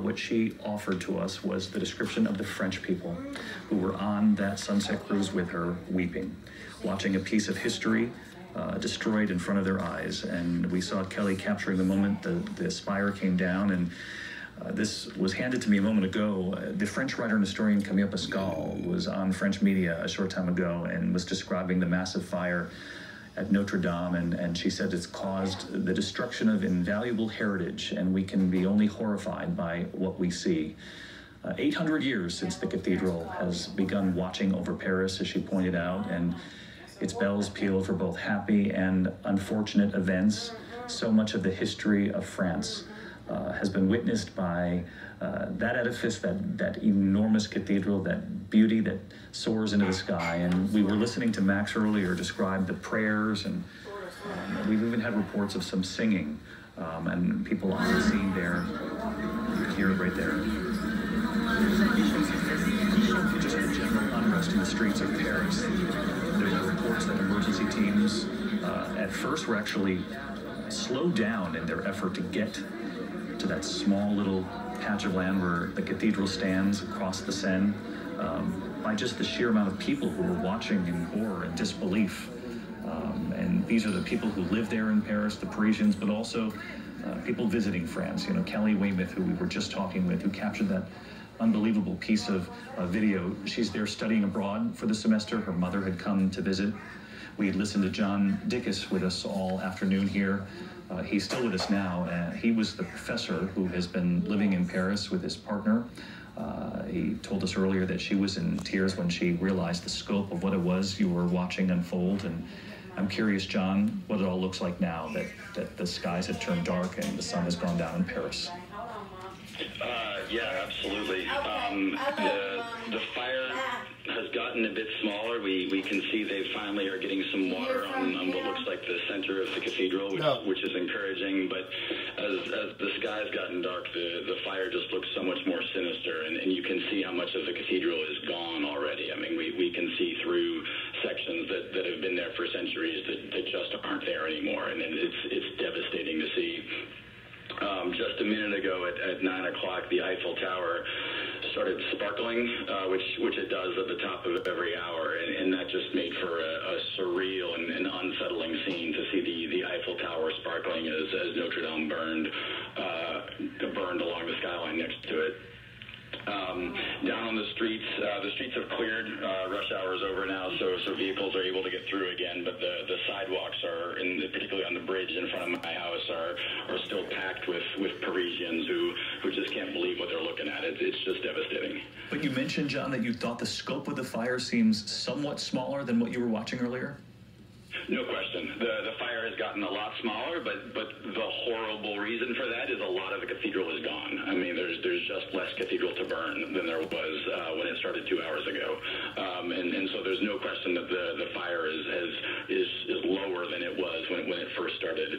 what she offered to us was the description of the French people who were on that sunset cruise with her, weeping, watching a piece of history destroyed in front of their eyes. And we saw Kelly capturing the moment the spire came down, and this was handed to me a moment ago. The French writer and historian Camille Pascal was on French media a short time ago and was describing the massive fire at Notre Dame, and she said it's caused the destruction of invaluable heritage, and we can be only horrified by what we see. 800 years since the cathedral has begun watching over Paris, as she pointed out, and its bells peal for both happy and unfortunate events. So much of the history of France has been witnessed by that edifice, that enormous cathedral, that beauty that soars into the sky. And we were listening to Max earlier describe the prayers, and we've even had reports of some singing, and people on the scene there. You can hear it right there. Just the general unrest in the streets of Paris. There were reports that emergency teams at first were actually slowed down in their effort to get to that small little patch of land where the cathedral stands across the Seine, by just the sheer amount of people who were watching in horror and disbelief. And these are the people who live there in Paris, the Parisians, but also people visiting France. You know, Kelly Weymouth, who we were just talking with, who captured that unbelievable piece of video. She's there studying abroad for the semester. Her mother had come to visit. We had listened to John Dickus with us all afternoon here. He's still with us now. He was the professor who has been living in Paris with his partner. He told us earlier that she was in tears when she realized the scope of what it was you were watching unfold. And I'm curious, John, what it all looks like now that the skies have turned dark and the sun has gone down in Paris. Yeah, absolutely. The fire has gotten a bit smaller. We can see they finally are getting some water on what looks like the center of the cathedral, which is encouraging. But as the sky's gotten dark, the fire just looks so much more sinister, and you can see how much of the cathedral is gone already. I mean, we can see through sections that have been there for centuries that just aren't there anymore, and it's devastating to see. Just a minute ago at 9 o'clock, the Eiffel Tower started sparkling, which it does at the top of every hour, and that just made for a surreal and unsettling scene to see the Eiffel Tower sparkling as Notre Dame burned along the skyline next to it. Down on the streets have cleared. Rush hour is over now, so vehicles are able to get through again. But the sidewalks are, particularly on the bridge in front of my house, are still packed with Parisians who just can't believe what they're looking at. It's just devastating. But you mentioned, John, that you thought the scope of the fire seems somewhat smaller than what you were watching earlier. No question. The fire has gotten a lot smaller, but the horrible reason for that is a lot of the cathedral is gone. I mean, there's just less cathedral to burn than there was when it started 2 hours ago, and so there's no question that the fire is lower than it was when it first started.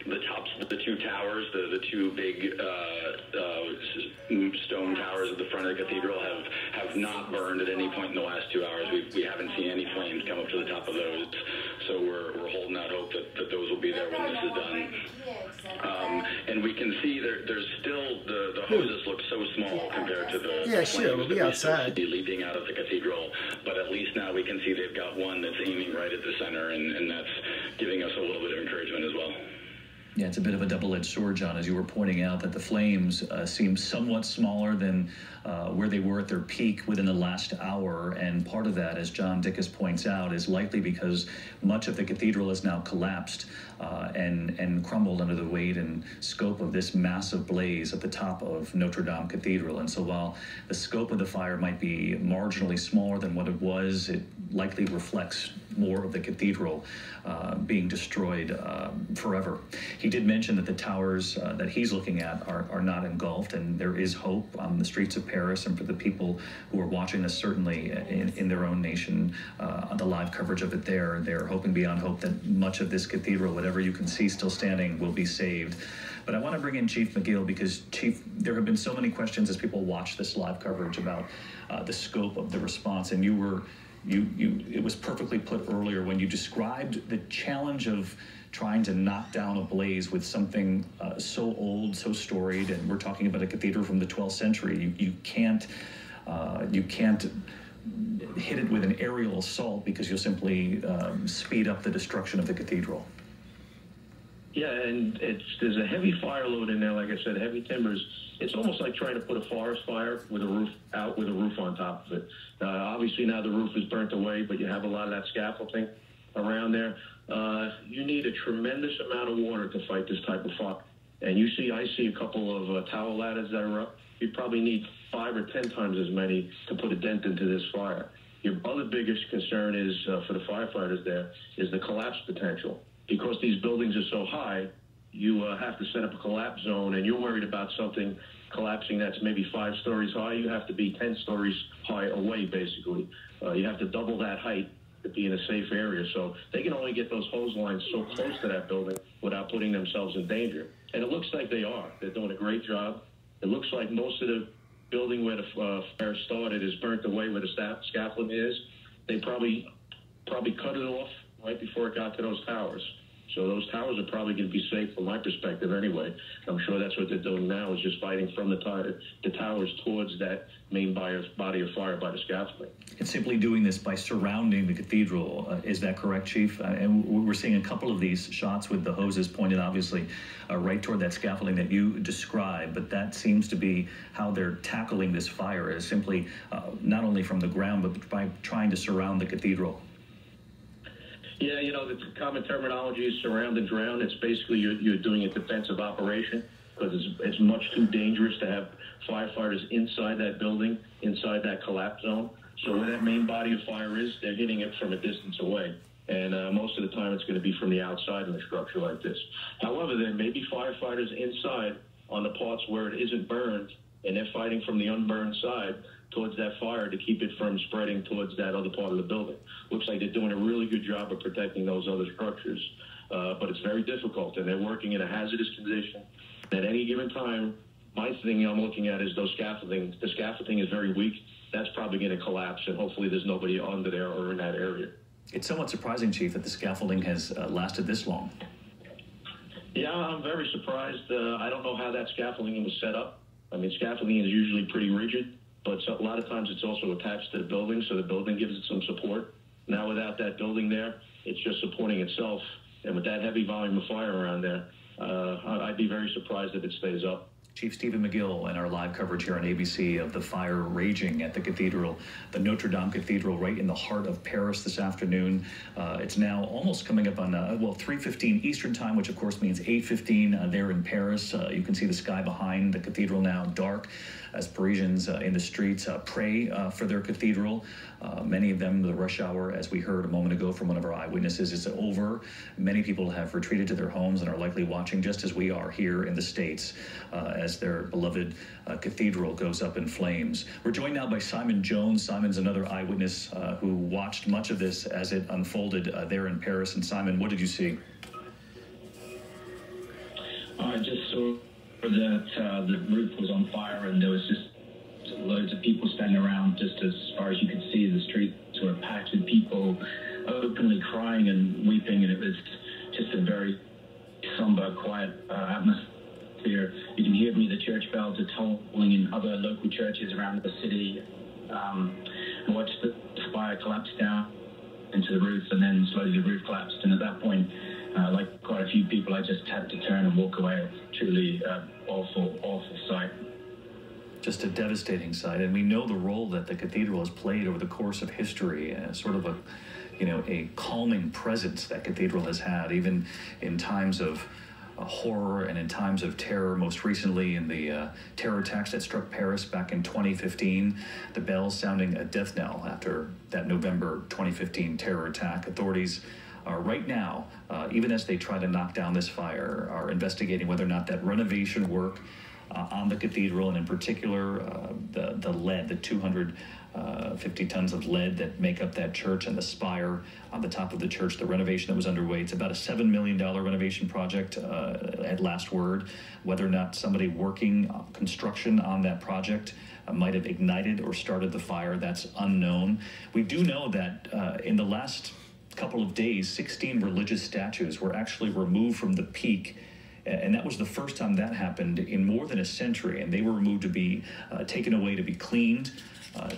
The tops of the two towers, the two big stone towers at the front of the cathedral have not burned at any point in the last 2 hours. We haven't seen any flames come up to the top of those, so we're holding out hope that those will be there when this is done. And we can see there's still the hoses look so small compared to the flames we'll be outside leaping out of the cathedral, but at least now we can see they've got one that's aiming right at the center, and that's giving us a little bit of encouragement as well. Yeah, it's a bit of a double-edged sword, John, as you were pointing out, that the flames seem somewhat smaller than where they were at their peak within the last hour. And part of that, as John Dickus points out, is likely because much of the cathedral has now collapsed and crumbled under the weight and scope of this massive blaze at the top of Notre Dame Cathedral. And so while the scope of the fire might be marginally smaller than what it was, it likely reflects more of the cathedral being destroyed forever. He did mention that the towers that he's looking at are not engulfed, and there is hope on the streets of Paris, and for the people who are watching this, certainly in their own nation, on the live coverage of it there, they're hoping beyond hope that much of this cathedral, whatever you can see still standing, will be saved. But I want to bring in Chief McGill, because, Chief, there have been so many questions as people watch this live coverage about the scope of the response, and it was perfectly put earlier when you described the challenge of trying to knock down a blaze with something so old, so storied, and we're talking about a cathedral from the 12th century. You can't hit it with an aerial assault because you'll simply speed up the destruction of the cathedral. Yeah, and there's a heavy fire load in there, like I said, heavy timbers. It's almost like trying to put a forest fire with a roof out with a roof on top of it. Obviously now the roof is burnt away, but you have a lot of that scaffolding around there. You need a tremendous amount of water to fight this type of fire. And I see a couple of tower ladders that are up. You probably need 5 or 10 times as many to put a dent into this fire. Your other biggest concern is, for the firefighters there, is the collapse potential. Because these buildings are so high, you have to set up a collapse zone, and you're worried about something collapsing that's maybe 5 stories high. You have to be 10 stories high away, basically. You have to double that height to be in a safe area. So they can only get those hose lines so close to that building without putting themselves in danger. And it looks like they are. They're doing a great job. It looks like most of the building where the fire started is burnt away where the scaffolding is. They probably cut it off right before it got to those towers. So those towers are probably going to be safe from my perspective anyway. I'm sure that's what they're doing now, is just fighting from the towers towards that main body of fire by the scaffolding. It's simply doing this by surrounding the cathedral. Is that correct, Chief? And we're seeing a couple of these shots with the hoses pointed, obviously, right toward that scaffolding that you described. But that seems to be how they're tackling this fire, is simply not only from the ground, but by trying to surround the cathedral. Yeah, the common terminology is surround and drown. It's basically you're doing a defensive operation because it's much too dangerous to have firefighters inside that building, inside that collapse zone. So where that main body of fire is, they're hitting it from a distance away. And most of the time it's going to be from the outside of a structure like this. However, there may be firefighters inside on the parts where it isn't burned, and they're fighting from the unburned side towards that fire to keep it from spreading towards that other part of the building. Looks like they're doing a really good job of protecting those other structures, but it's very difficult, and they're working in a hazardous condition. At any given time, my thing I'm looking at is those scaffolding. The scaffolding is very weak. That's probably going to collapse, and hopefully there's nobody under there or in that area. It's somewhat surprising, Chief, that the scaffolding has lasted this long. Yeah, I'm very surprised. I don't know how that scaffolding was set up. I mean, scaffolding is usually pretty rigid, but a lot of times it's also attached to the building, so the building gives it some support. Now without that building there, it's just supporting itself. And with that heavy volume of fire around there, I'd be very surprised if it stays up. Chief Stephen McGill and our live coverage here on ABC of the fire raging at the cathedral, the Notre Dame Cathedral, right in the heart of Paris this afternoon. It's now almost coming up on, 3:15 Eastern time, which of course means 8:15 there in Paris. You can see the sky behind the cathedral now dark as Parisians in the streets pray for their cathedral. Many of them, the rush hour, as we heard a moment ago from one of our eyewitnesses, is over. Many people have retreated to their homes and are likely watching just as we are here in the States as their beloved cathedral goes up in flames. We're joined now by Simon Jones. Simon's another eyewitness who watched much of this as it unfolded there in Paris. And Simon, what did you see? I just saw that the roof was on fire and there was just loads of people standing around. Just as far as you could see, the streets were packed with people openly crying and weeping, and it was just a very somber, quiet atmosphere. You can hear the church bells are tolling in other local churches around the city. I watched the fire collapse down into the roof, and then slowly the roof collapsed, and at that point, like quite a few people, I just had to turn and walk away. Truly awful sight. Just a devastating sight, and we know the role that the cathedral has played over the course of history, sort of a calming presence that cathedral has had, even in times of horror and in times of terror. Most recently in the terror attacks that struck Paris back in 2015, the bells sounding a death knell after that November 2015 terror attack. Authorities are right now, even as they try to knock down this fire, are investigating whether or not that renovation work on the cathedral, and in particular the lead, the 250 tons of lead that make up that church and the spire on the top of the church, the renovation that was underway. It's about a $7 million renovation project at last word. Whether or not somebody working construction on that project might have ignited or started the fire, that's unknown. We do know that in the last couple of days, 16 religious statues were actually removed from the peak. And that was the first time that happened in more than a century. And they were removed to be taken away to be cleaned.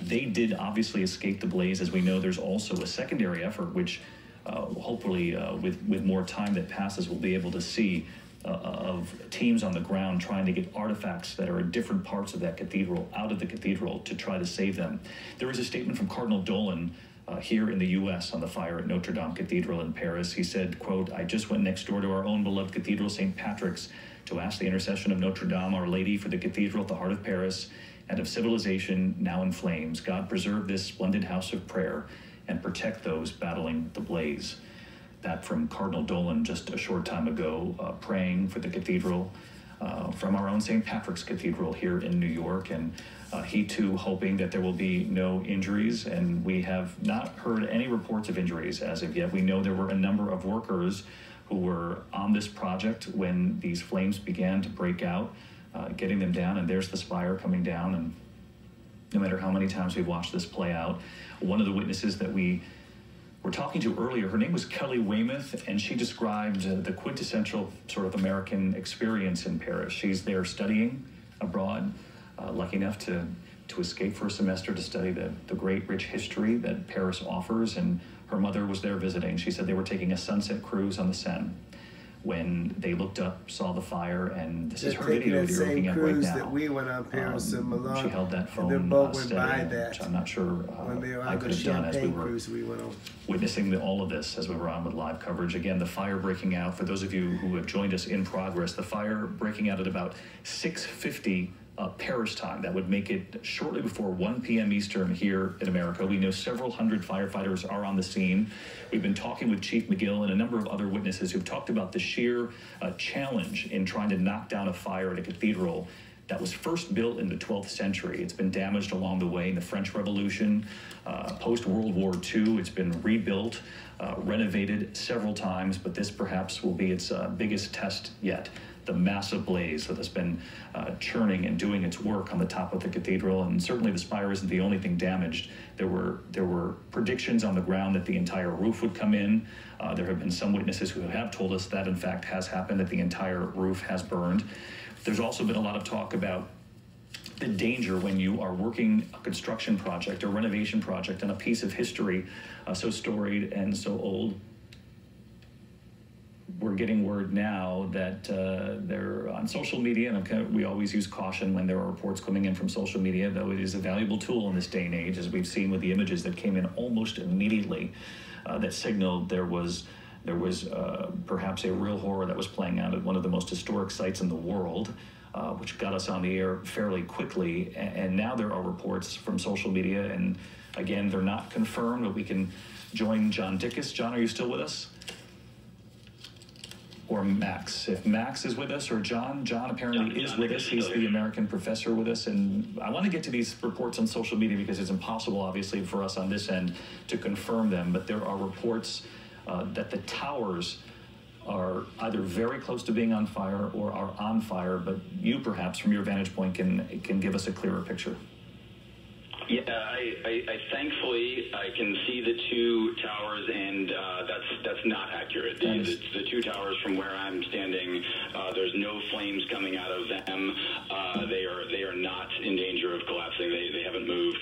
They did obviously escape the blaze. As we know, there's also a secondary effort, which hopefully with more time that passes, we'll be able to see of teams on the ground trying to get artifacts that are in different parts of that cathedral out of the cathedral to try to save them. There was a statement from Cardinal Dolan here in the U.S. on the fire at Notre Dame Cathedral in Paris. He said, quote, "I just went next door to our own beloved Cathedral, St. Patrick's, to ask the intercession of Notre Dame, Our Lady, for the cathedral at the heart of Paris and of civilization now in flames. God preserve this splendid house of prayer and protect those battling the blaze." That from Cardinal Dolan just a short time ago, praying for the cathedral from our own St. Patrick's Cathedral here in New York. And he too hoping that there will be no injuries. And we have not heard any reports of injuries as of yet. We know there were a number of workers who were on this project when these flames began to break out, getting them down. And there's the spire coming down. And no matter how many times we've watched this play out, one of the witnesses that we were talking to earlier, her name was Kelly Weymouth, and she described the quintessential sort of American experience in Paris. She's there studying abroad, lucky enough to escape for a semester to study the great rich history that Paris offers, and her mother was there visiting. She said they were taking a sunset cruise on the Seine when they looked up, saw the fire, and this is her video that you're looking at right now. That we went on Paris and Milan. She held that phone their boat went steady, by that. which I'm not sure I could have done as we were witnessing all of this as we were on with live coverage. Again, the fire breaking out. For those of you who have joined us in progress, the fire breaking out at about 6:50 Paris time. That would make it shortly before 1 p.m. Eastern here in America. We know several hundred firefighters are on the scene. We've been talking with Chief McGill and a number of other witnesses who've talked about the sheer challenge in trying to knock down a fire at a cathedral that was first built in the 12th century. It's been damaged along the way in the French Revolution, post-World War II. It's been rebuilt, renovated several times, but this perhaps will be its biggest test yet. The massive blaze that has been churning and doing its work on the top of the cathedral, and certainly the spire isn't the only thing damaged. There were predictions on the ground that the entire roof would come in. There have been some witnesses who have told us that in fact has happened, that the entire roof has burned. There's also been a lot of talk about the danger when you are working a construction project or renovation project on a piece of history so storied and so old. We're getting word now that they're on social media, and we always use caution when there are reports coming in from social media, though it is a valuable tool in this day and age, as we've seen with the images that came in almost immediately that signaled there was perhaps a real horror that was playing out at one of the most historic sites in the world, which got us on the air fairly quickly. And now there are reports from social media, and again, they're not confirmed, but we can join John Dickus. John, are you still with us? Or Max. If Max is with us, or John apparently is with us. He's the American professor with us. And I want to get to these reports on social media because it's impossible, obviously, for us on this end to confirm them. But there are reports that the towers are either very close to being on fire or are on fire. But you, perhaps, from your vantage point, can give us a clearer picture. Yeah, I thankfully I can see the two towers, and that's not accurate. The two towers from where I'm standing, there's no flames coming out of them. They are not in danger of collapsing. They haven't moved.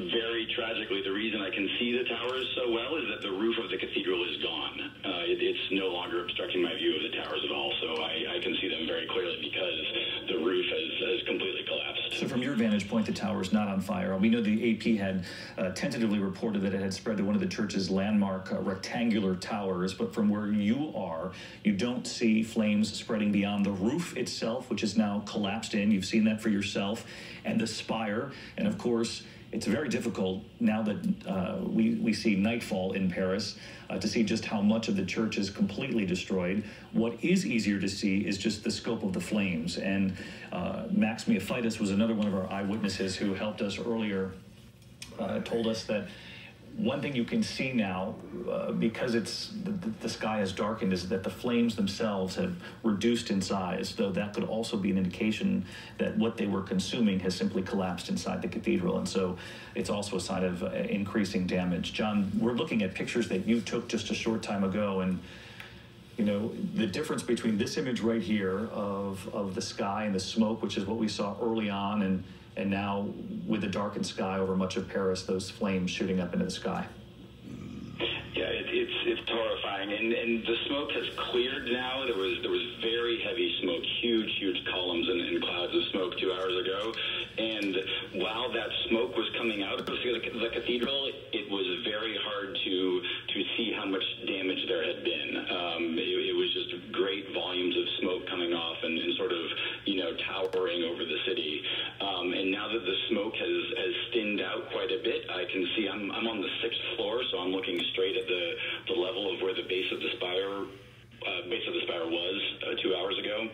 Very tragically, the reason I can see the towers so well is that the roof of the cathedral is gone. It's no longer obstructing my view of the towers at all, so I can see them very clearly because the roof has completely collapsed. So from your vantage point, the tower is not on fire. We know the AP had tentatively reported that it had spread to one of the church's landmark rectangular towers, but from where you are, you don't see flames spreading beyond the roof itself, which is now collapsed in. You've seen that for yourself, and the spire, and of course, it's very difficult now that we see nightfall in Paris to see just how much of the church is completely destroyed. What is easier to see is just the scope of the flames. And Max Miafaitis was another one of our eyewitnesses who helped us earlier, told us that one thing you can see now, because the sky has darkened, is that the flames themselves have reduced in size, though that could also be an indication that what they were consuming has simply collapsed inside the cathedral, and so it's also a sign of increasing damage. John, we're looking at pictures that you took just a short time ago, and you know, the difference between this image right here of the sky and the smoke, which is what we saw early on, and now with the darkened sky over much of Paris, those flames shooting up into the sky. Yeah, it's horrifying, and the smoke has cleared now. There was very heavy smoke, huge columns and clouds of smoke 2 hours ago, and while that smoke was coming out of the cathedral, it was very hard to see how much damage there had been. It was just great volumes of smoke coming off and sort of, you know, towering over the city. And now that the smoke has thinned out quite a bit, I can see I'm on the 6th floor, so I'm looking straight at the level of where the base of the spire was 2 hours ago.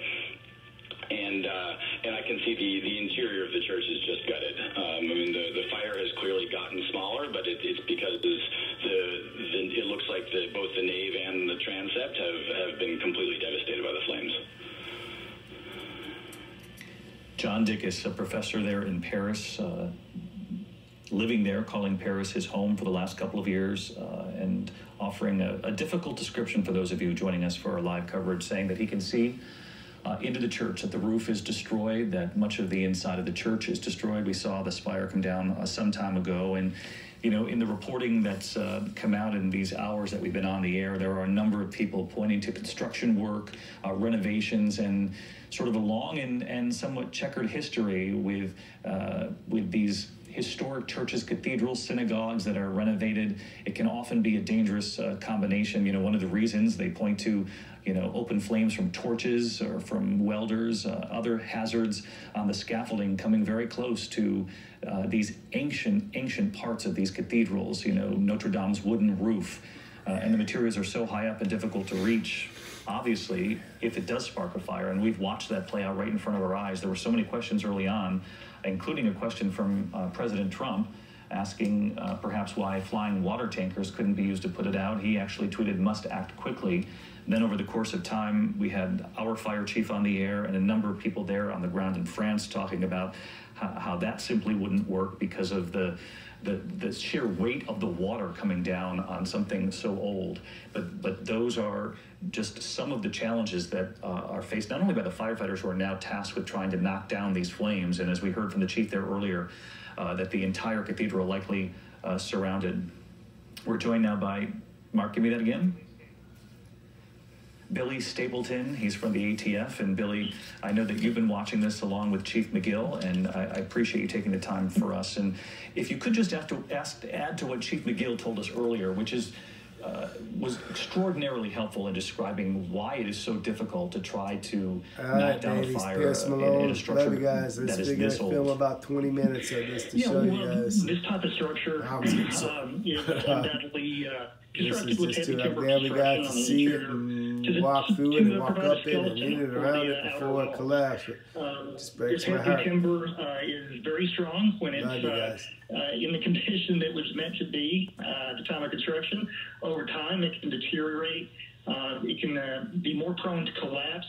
And I can see the interior of the church is just gutted. I mean, the fire has clearly gotten smaller, but it's because it looks like both the nave and the transept have been completely devastated by the flames. John Dickus, a professor there in Paris, living there, calling Paris his home for the last couple of years, and offering a difficult description for those of you joining us for our live coverage, saying that he can see into the church, that the roof is destroyed, that much of the inside of the church is destroyed. We saw the spire come down some time ago, and you know, in the reporting that's come out in these hours that we've been on the air, there are a number of people pointing to construction work, renovations, and sort of a long and somewhat checkered history with these historic churches, cathedrals, synagogues that are renovated. It can often be a dangerous combination. You know, one of the reasons they point to, you know, open flames from torches or from welders, other hazards on the scaffolding coming very close to these ancient parts of these cathedrals, you know, Notre Dame's wooden roof. And the materials are so high up and difficult to reach. Obviously, if it does spark a fire, and we've watched that play out right in front of our eyes, there were so many questions early on, including a question from President Trump asking perhaps why flying water tankers couldn't be used to put it out. He actually tweeted, "Must act quickly." Then over the course of time, we had our fire chief on the air and a number of people there on the ground in France talking about how that simply wouldn't work because of the sheer weight of the water coming down on something so old. But those are just some of the challenges that are faced not only by the firefighters who are now tasked with trying to knock down these flames, and as we heard from the chief there earlier, that the entire cathedral likely surrounded. We're joined now by, Mark, give me that again? Billy Stapleton, he's from the ATF. And Billy, I know that you've been watching this along with Chief McGill, and I appreciate you taking the time for us. And if you could just add to what Chief McGill told us earlier, which is was extraordinarily helpful in describing why it is so difficult to try to knock down a fire in a structure love you guys. that is this this old. Film about 20 minutes of this to show you guys. This type of structure is undoubtedly constructed with heavy timber we got construction to on the see it interior. and walk through it and walk up it and lean it around it before it collapses. Just breaks my This heart. heavy timber is very strong when it's in the condition that was meant to be at the time of construction. Over time, it can deteriorate. It can be more prone to collapse,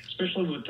especially with